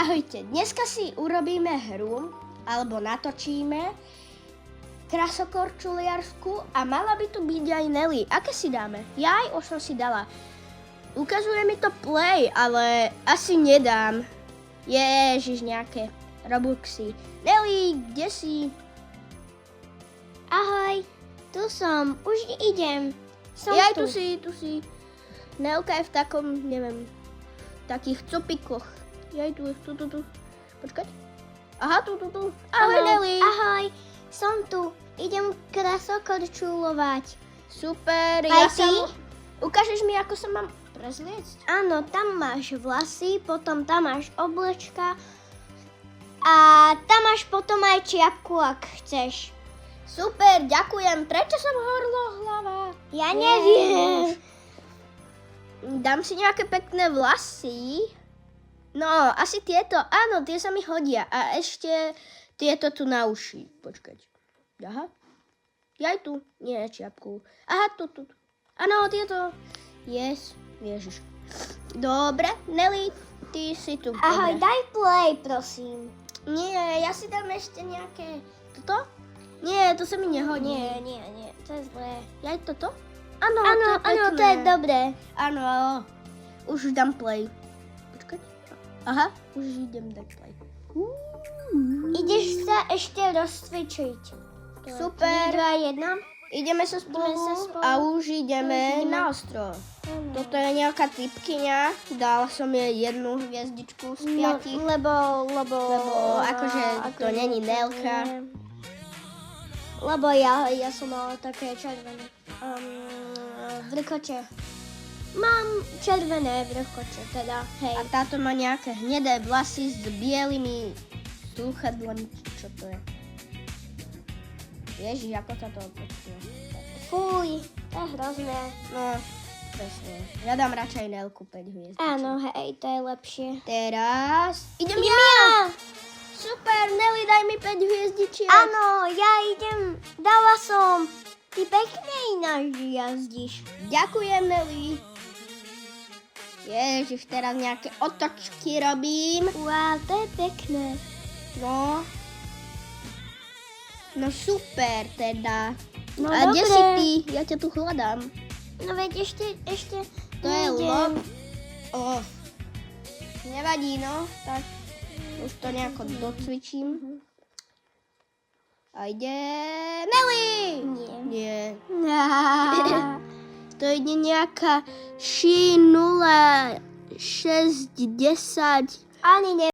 Ahojte, dneska si urobíme hru, alebo natočíme krasokorčuliarsku a mala by tu byť aj Nelly. Aké si dáme? Ja už som si dala. Ukazuje mi to play, ale asi nedám. Ježiš, nejaké Robuxy. Nelly, kde si? Ahoj, tu som, už idem. Som Jaj, tu. tu si. Nelka je v takom, neviem, takých copikoch. Jaj, tu. Počkať. Aha, tu. Ahoj, Nelly. Ahoj, som tu. Idem krasokorčulovať. Super, Aj ty? Ukážeš mi, ako sa mám prezliecť? Áno, tam máš vlasy, potom tam máš oblečka a tam máš potom aj čiapku, ak chceš. Super, ďakujem. Prečo som horlohlava? Ja neviem. Dám si nejaké pekné vlasy. No, asi tieto. Áno, tie sa mi hodia. A ešte tieto tu na uši. Počkať. Aha. Jaj tu. Nie, čiapku. Aha, tu. Áno, tieto. Yes. Ježiš. Dobre, Nelly, ty si tu. Ahoj, Dobre. daj play, prosím. Nie, ja si dám ešte nejaké... Toto? Nie, to sa mi nehodí. Nie, to je zlé. Jaj toto? Áno, Áno, to je dobré. Áno, už dám play. Počkať. Aha, už idem dať play. Ideš sa ešte rozcvičiť. Super. 3, 2, 1. Ideme sa spolu a už ideme na ostrov. Toto je nejaká typkyňa. Dala som jej 1 hviezdičku z 5. Lebo akože to není Nelka. Lebo ja som mala také červené vrkoče. Mám červené vrkoče, teda, hej. A táto má nejaké hnedé vlasy s bielými slúchadlami. Čo to je? Ježiš, ako sa to opočuje. Fuj, to je hrozné. No, presne. Ja dám radšej Nelku 5 hviezd. Áno, hej, to je lepšie. Teraz idem Idem ja! ja! Super, Nelly, daj mi 5 hviezdičiek. Áno, ja idem, dala som. Ty pekne ináč jazdíš. Ďakujem, Nelly. Ježiš, teraz nejaké otočky robím. Wow, to je pekné. No super teda. No A kde dobre. si ty? Ja ťa tu hľadám. No veď ešte To je nejdem. lob. Nevadí, no. Tak už to nejako docvičím. A ide... Nelly! Nie. To ide nejaká 0610. Ani ne.